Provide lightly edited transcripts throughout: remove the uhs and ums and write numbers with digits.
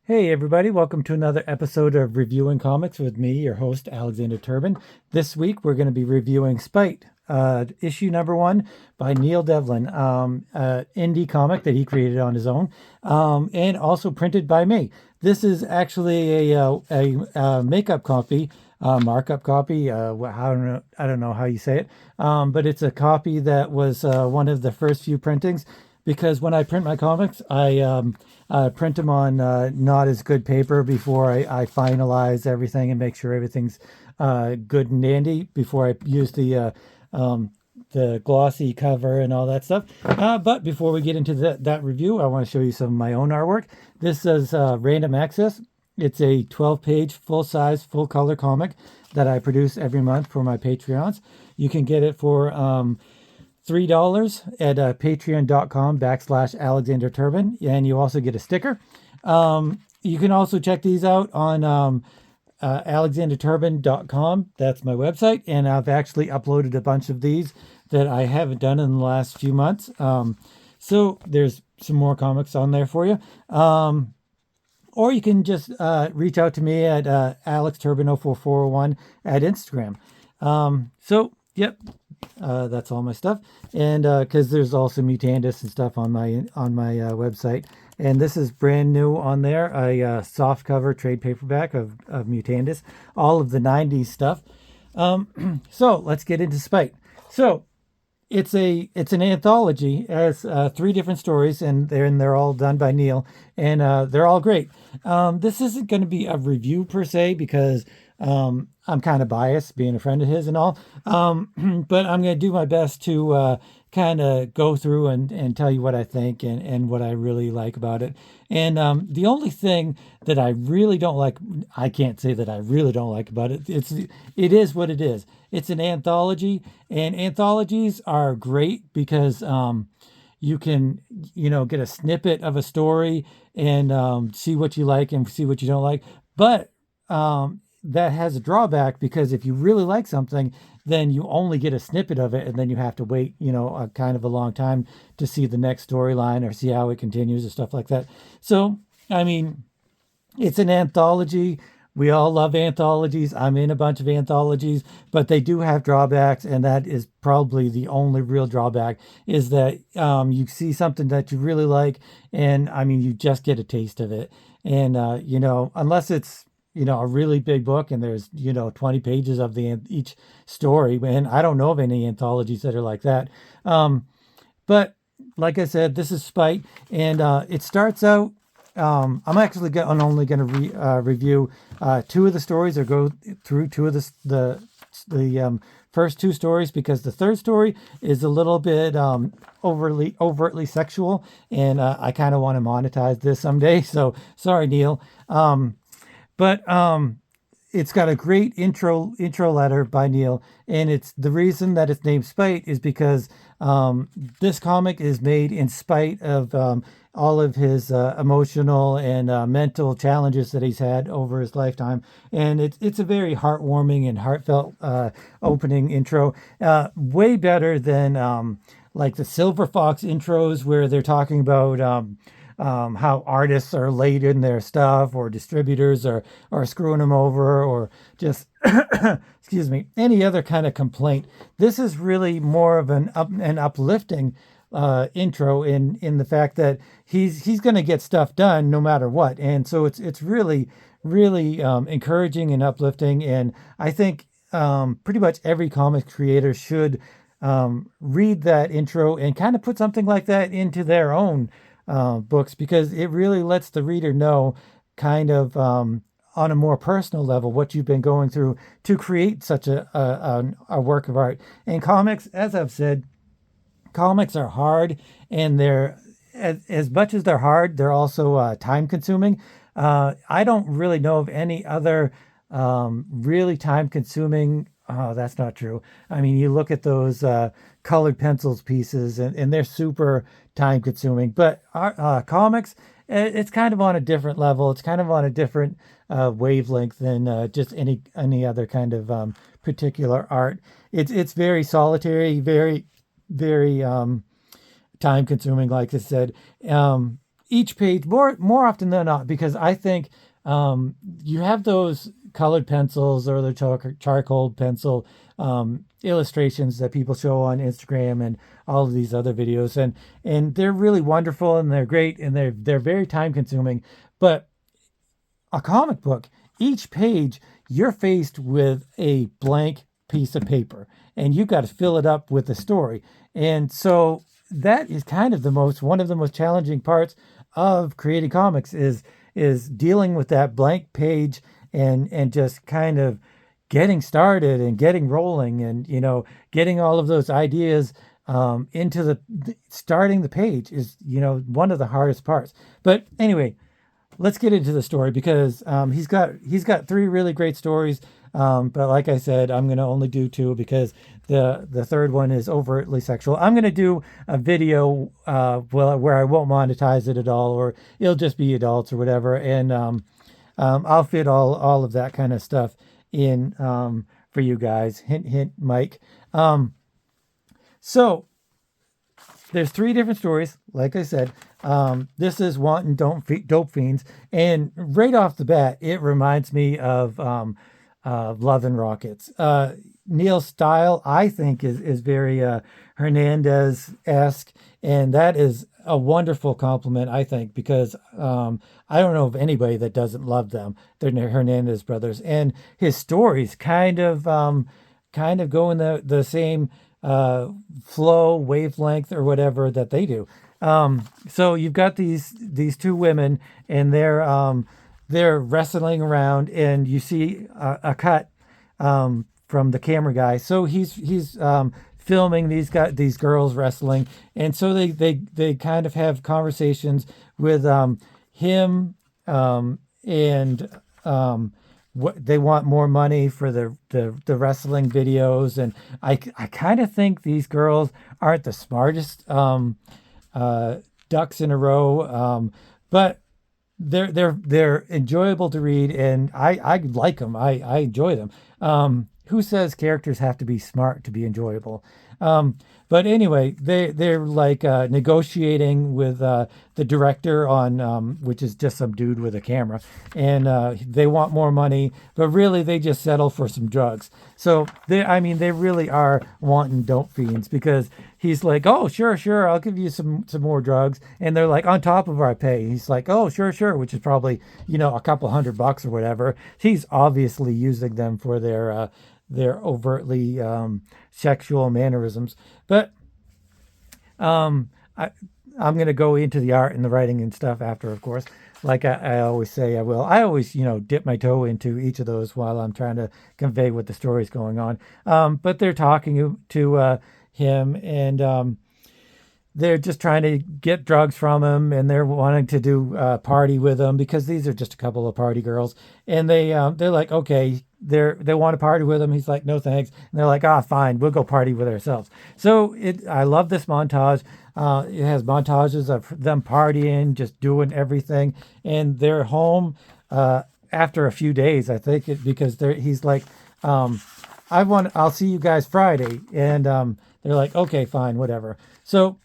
Hey everybody, welcome to another episode of Reviewing Comics with me, your host, Alexander Turbin. This week we're going to be reviewing Spite, issue number 1 by Neil Devlin, indie comic that he created on his own, and also printed by me. This is actually a makeup copy, markup copy. I don't know how you say it, but it's a copy that was one of the first few printings because when I print my comics, I print them on not as good paper before I finalize everything and make sure everything's good and dandy before I use the glossy cover and all that stuff. But before we get into that review, I want to show you some of my own artwork. This is Random Access. It's a 12-page, full-size, full-color comic that I produce every month for my Patreons. You can get it for $3 at patreon.com/Alexander Turbin, and you also get a sticker. You can also check these out on alexanderturbin.com. That's my website, and I've actually uploaded a bunch of these that I haven't done in the last few months. So there's some more comics on there for you. Or you can just reach out to me at alexturbin04401 at Instagram. Yep, that's all my stuff. And because there's also Mutandis and stuff on my website. And this is brand new on there, a soft cover trade paperback of Mutandis, all of the 90s stuff. So let's get into Spite. So it's an anthology. It has 3 different stories, and they're all done by Neil, and they're all great. This isn't going to be a review per se because I'm kind of biased, being a friend of his and all. But I'm going to do my best to kind of go through and tell you what I think and what I really like about it. And the only thing that I really don't like, I can't say that I really don't like about it. It is what it is. It's an anthology, and anthologies are great because you can, get a snippet of a story and see what you like and see what you don't like. But that has a drawback because if you really like something, then you only get a snippet of it, and then you have to wait, a kind of a long time to see the next storyline or see how it continues and stuff like that. So, I mean, it's an anthology. We all love anthologies. I'm in a bunch of anthologies, but they do have drawbacks, and that is probably the only real drawback is that you see something that you really like, and I mean, you just get a taste of it. And, unless it's, a really big book and there's, 20 pages of each story, and I don't know of any anthologies that are like that. But like I said, this is Spite, and it starts out. I'm actually only going to review 2 of the stories, or go through 2 of the first 2 stories, because the third story is a little bit overtly sexual, and I kind of want to monetize this someday. So sorry, Neil. But it's got a great intro letter by Neil, and it's the reason that it's named Spite is because this comic is made in spite of all of his emotional and mental challenges that he's had over his lifetime, and it's a very heartwarming and heartfelt opening intro, way better than like the Silver Fox intros where they're talking about how artists are late in their stuff, or distributors are screwing them over, or just excuse me, any other kind of complaint. This is really more of an uplifting intro in the fact that he's going to get stuff done no matter what, and so it's really encouraging and uplifting. And I think pretty much every comic creator should read that intro and kind of put something like that into their own books, because it really lets the reader know kind of on a more personal level what you've been going through to create such a work of art. And comics, as I've said, comics are hard, and they're as much as they're hard, they're also time consuming. I don't really know of any other really time consuming. Oh, that's not true. I mean, you look at those colored pencils pieces, and they're super time consuming. But comics, it's kind of on a different level. It's kind of on a different wavelength than just any other kind of particular art. It's very solitary, very time consuming, like I said. each page more often than not, because I think you have those colored pencils or the charcoal pencil illustrations that people show on Instagram and all of these other videos, and they're really wonderful and they're great and they're very time consuming. But a comic book, each page you're faced with a blank piece of paper and you've got to fill it up with a story. And so that is kind of one of the most challenging parts of creating comics is dealing with that blank page and just kind of getting started and getting rolling and getting all of those ideas into starting the page is one of the hardest parts. But anyway, let's get into the story, because he's got three really great stories. But like I said, I'm going to only do two because the third one is overtly sexual. I'm going to do a video where I won't monetize it at all, or it'll just be adults or whatever. And I'll fit all of that kind of stuff in for you guys. Hint, hint, Mike. So there's three different stories. Like I said, this is Wanton Dope Fiends. And right off the bat, it reminds me of Love and Rockets. Neil's style, I think, is very Hernandez-esque. And that is a wonderful compliment, I think, because I don't know of anybody that doesn't love them. They're Hernandez brothers. And his stories kind of go in the same flow, wavelength, or whatever that they do. So you've got these two women, and they're wrestling around, and you see a cut from the camera guy. So he's filming these girls wrestling, and so they kind of have conversations with him, and what they want more money for the wrestling videos. And I kind of think these girls aren't the smartest ducks in a row, but they're enjoyable to read, and I like them. I enjoy them. Who says characters have to be smart to be enjoyable? But anyway, they're like negotiating with the director on which is just some dude with a camera, and they want more money, but really they just settle for some drugs. So they really are wanting dope fiends, because he's like, oh, sure, I'll give you some more drugs, and they're like, on top of our pay. He's like, oh, sure, which is probably a couple $100 or whatever. He's obviously using them for their overtly sexual mannerisms. But I'm going to go into the art and the writing and stuff after, of course, like I always say I will. I always, dip my toe into each of those while I'm trying to convey what the story's going on. But they're talking to him, and they're just trying to get drugs from him, and they're wanting to do party with him, because these are just a couple of party girls. And they're like, okay, they want to party with him. He's like, no thanks. And they're like, fine, we'll go party with ourselves. So I love this montage. It has montages of them partying, just doing everything, and they're home after a few days, I think, because he's like, I'll see you guys Friday. And they're like, okay, fine, whatever. So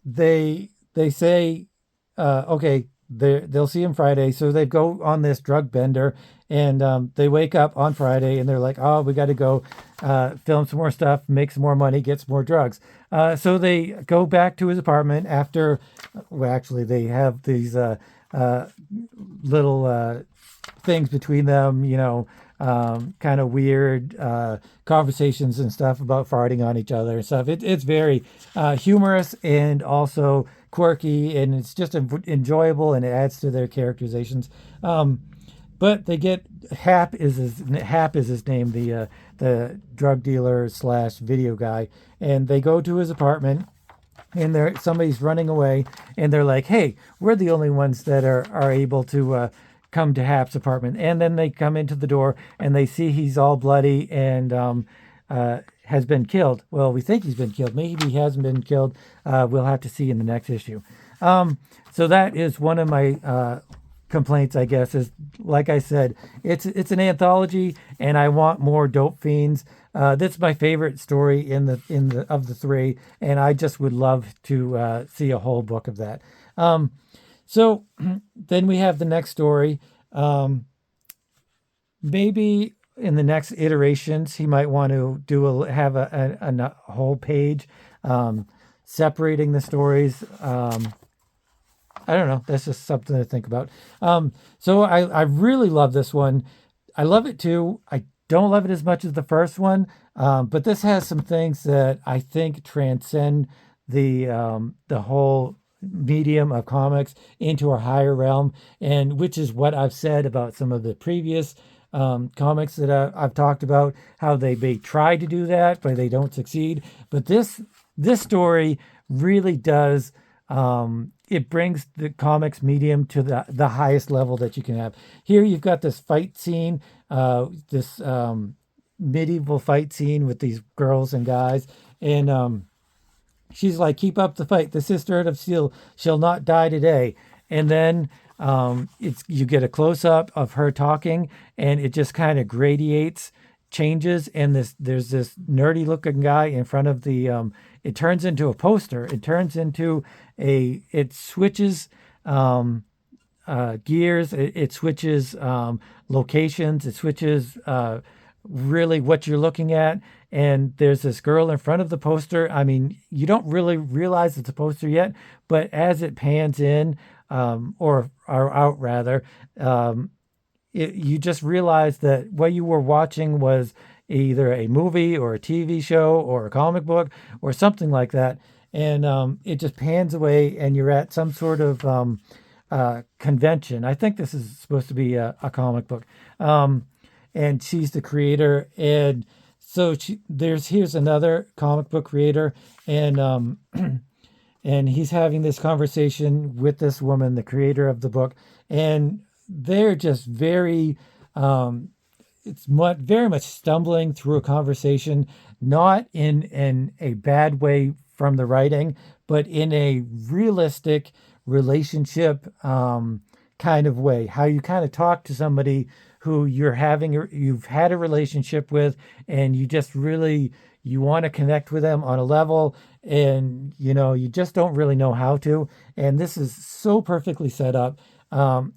they say, okay, they'll see him Friday. So they go on this drug bender, and they wake up on Friday, and they're like, oh, we got to go film some more stuff, make some more money, get some more drugs. So they go back to his apartment after, actually they have these little things between them, kind of weird conversations and stuff about farting on each other and stuff. It's very humorous and also quirky, and it's just enjoyable, and it adds to their characterizations. But they get Hap is his name, the drug dealer / video guy, and they go to his apartment, and somebody's running away, and they're like, hey, we're the only ones that are able to come to Hap's apartment. And then they come into the door, and they see he's all bloody and has been killed. Well, we think he's been killed. Maybe he hasn't been killed. We'll have to see in the next issue. So that is one of my complaints, I guess, is, like I said, it's an anthology, and I want more dope fiends. That's my favorite story of the three, and I just would love to see a whole book of that. So then we have the next story. Maybe in the next iterations, he might want to have a whole page separating the stories. I don't know. That's just something to think about. So I really love this one. I love it too. I don't love it as much as the first one, but this has some things that I think transcend the whole medium of comics into a higher realm, and which is what I've said about some of the previous comics that I've talked about, how they may try to do that, but they don't succeed. But this story really does. It brings the comics medium to the highest level that you can have. Here you've got this fight scene, this medieval fight scene with these girls and guys, and she's like, "Keep up the fight. The Sisterhood of Steel shall not die today." And then it's you get a close up of her talking, and it just kind of gradiates, changes, and there's this nerdy looking guy in front of the. It turns into a poster. It turns into it switches gears. It switches locations. It switches really what you're looking at. And there's this girl in front of the poster. I mean, you don't really realize it's a poster yet, but as it pans in, or out rather, you just realize that what you were watching was either a movie or a TV show or a comic book or something like that. And it just pans away, and you're at some sort of convention. I think this is supposed to be a comic book. And she's the creator. And so here's another comic book creator, and and he's having this conversation with this woman, the creator of the book, and they're just very very much stumbling through a conversation, not in a bad way from the writing, but in a realistic relationship kind of way. How you kind of talk to somebody who you've had a relationship with, and you just really you want to connect with them on a level, and you just don't really know how to. And this is so perfectly set up.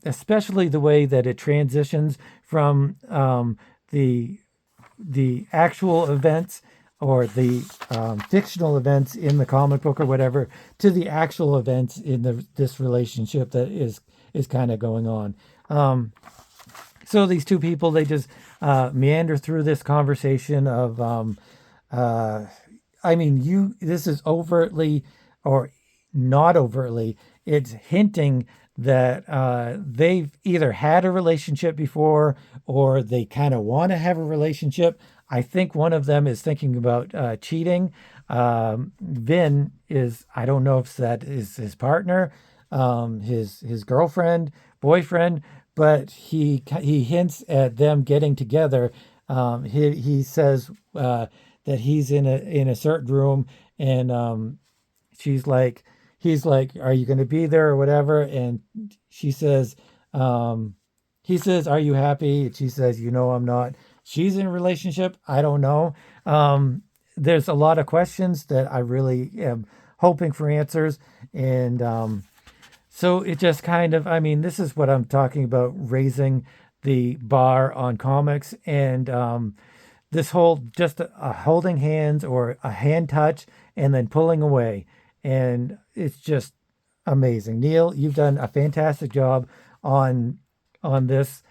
Especially the way that it transitions from the actual events or the fictional events in the comic book or whatever to the actual events in this relationship that is kind of going on. So these two people, they just meander through this conversation of, this is overtly or not overtly, it's hinting that they've either had a relationship before or they kind of want to have a relationship. I think one of them is thinking about cheating. Vin is, I don't know if that is his partner, his girlfriend, boyfriend, but he hints at them getting together. He says that he's in a certain room, and he's like, "Are you going to be there or whatever?" And he says, "Are you happy?" And she says, "I'm not." She's in a relationship. I don't know. There's a lot of questions that I really am hoping for answers. And so it just kind of, this is what I'm talking about, raising the bar on comics. And this whole just a holding hands or a hand touch and then pulling away. And it's just amazing. Neil, you've done a fantastic job on this,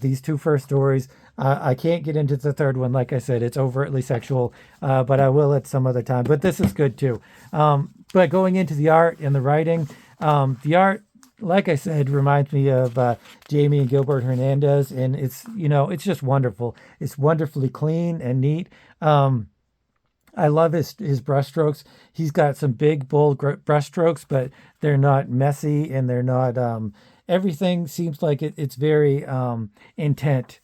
these two first stories. I can't get into the third one. Like I said, it's overtly sexual, but I will at some other time. But this is good too. But going into the art and the writing, the art, like I said, reminds me of Jamie and Gilbert Hernandez, and it's just wonderful. It's wonderfully clean and neat. I love his brushstrokes. He's got some big, bold brushstrokes, but they're not messy, and they're not. Everything seems like it's very intent.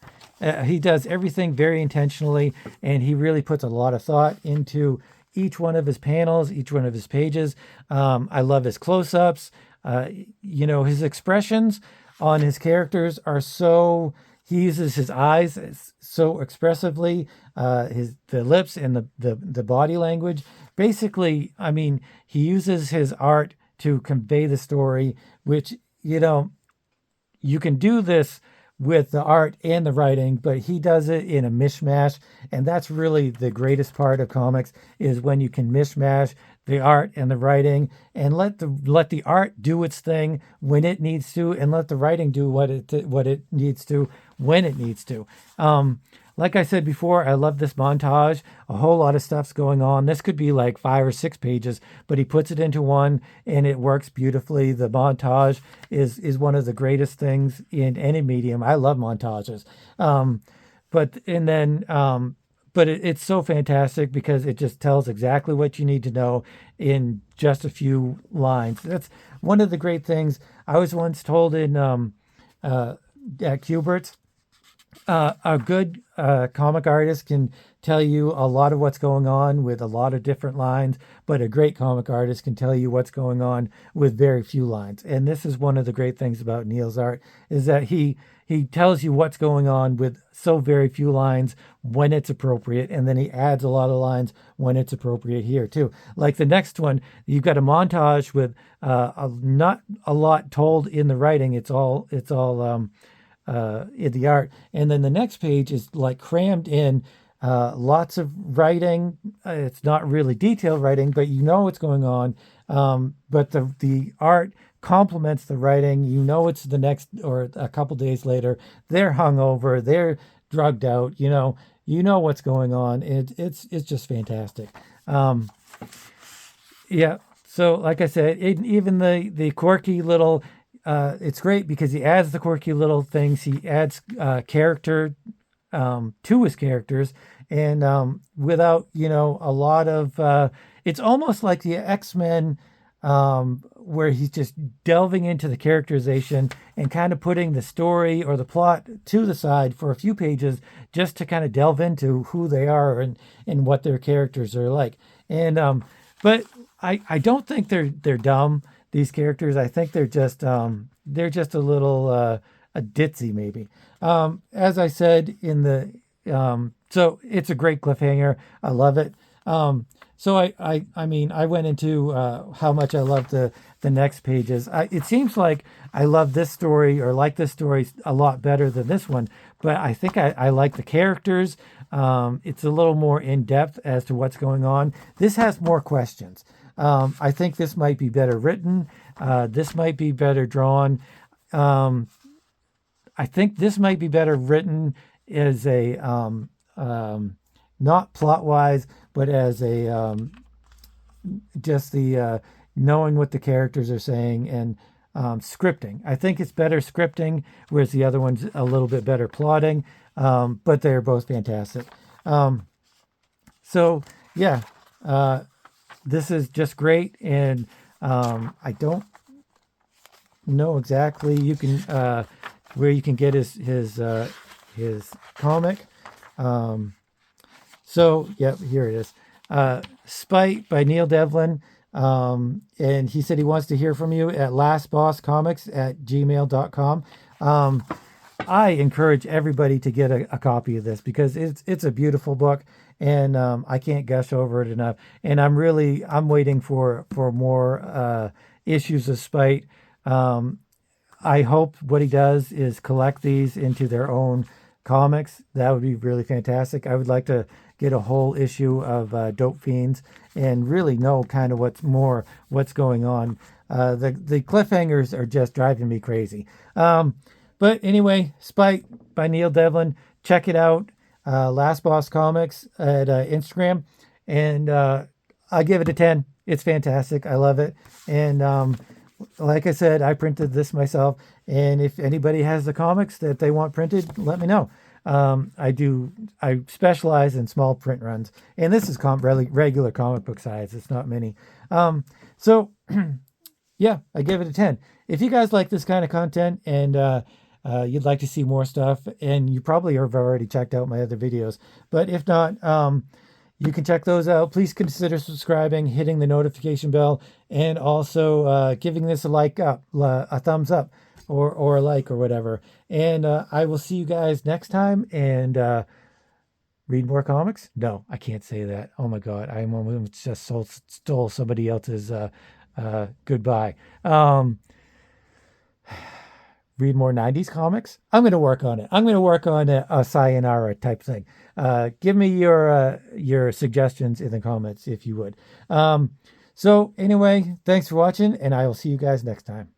He does everything very intentionally, and he really puts a lot of thought into each one of his panels, each one of his pages. I love his close-ups. His expressions on his characters are so. He uses his eyes so expressively, the lips and the body language. Basically, he uses his art to convey the story, which, you can do this with the art and the writing, but he does it in a mishmash. And that's really the greatest part of comics, is when you can mishmash the art and the writing, and let the art do its thing when it needs to, and let the writing do what it needs to when it needs to. Like I said before, I love this montage. A whole lot of stuff's going on. This could be like 5 or 6 pages, but he puts it into one and it works beautifully. The montage is one of the greatest things in any medium. I love montages. But it's so fantastic because it just tells exactly what you need to know in just a few lines. That's one of the great things. I was once told at Kubert's, a good comic artist can tell you a lot of what's going on with a lot of different lines, but a great comic artist can tell you what's going on with very few lines. And this is one of the great things about Neil's art, is that he tells you what's going on with so very few lines when it's appropriate, and then he adds a lot of lines when it's appropriate here too. Like the next one, you've got a montage with not a lot told in the writing. It's all in the art. And then the next page is like crammed in lots of writing. It's not really detailed writing, but you know what's going on. But the art complements the writing. You know it's the next, or a couple days later. They're hungover. They're drugged out. You know what's going on. It's just fantastic. Yeah. So like I said, even the quirky little. It's great because he adds the quirky little things. He adds character to his characters, and without a lot of. It's almost like the X-Men, where he's just delving into the characterization and kind of putting the story or the plot to the side for a few pages, just to kind of delve into who they are and what their characters are like. And but I don't think they're dumb. These characters, I think they're just a little a ditzy maybe. As I said in the so it's a great cliffhanger. I love it. So I mean I went into how much I love the next pages. It seems like I love this story, or like this story, a lot better than this one. But I think I like the characters. It's a little more in depth as to what's going on. This has more questions. I think this might be better written. This might be better drawn. I think this might be better written as a, not plot wise, but as a, just the, knowing what the characters are saying, and scripting. I think it's better scripting, whereas the other one's a little bit better plotting. But they're both fantastic. So yeah, this is just great, and I don't know exactly where you can get his comic. So yeah, here it is. Spite by Neil Devlin. And he said he wants to hear from you at lastbosscomics@gmail.com. I encourage everybody to get a copy of this, because it's a beautiful book, and I can't gush over it enough. And I'm waiting for more issues of Spite. I hope what he does is collect these into their own comics. That would be really fantastic. I would like to get a whole issue of Dope Fiends and really know kind of what's going on. The cliffhangers are just driving me crazy. But anyway, Spite by Neil Devlin. Check it out. Last Boss Comics at Instagram. And I give it a 10. It's fantastic. I love it. And like I said, I printed this myself. And if anybody has the comics that they want printed, let me know. I specialize in small print runs. And this is regular comic book size. It's not many. So, yeah, I give it a 10. If you guys like this kind of content, and you'd like to see more stuff, and you probably have already checked out my other videos, but if not, you can check those out. Please consider subscribing, hitting the notification bell, and also giving this a thumbs up, or a like, or whatever. And I will see you guys next time. And read more comics. No, I can't say that. Oh my God, I almost just stole somebody else's Goodbye. Read more 90s comics. I'm going to work on it. I'm going to work on a sayonara type thing. Give me your suggestions in the comments if you would. So anyway, thanks for watching, and I will see you guys next time.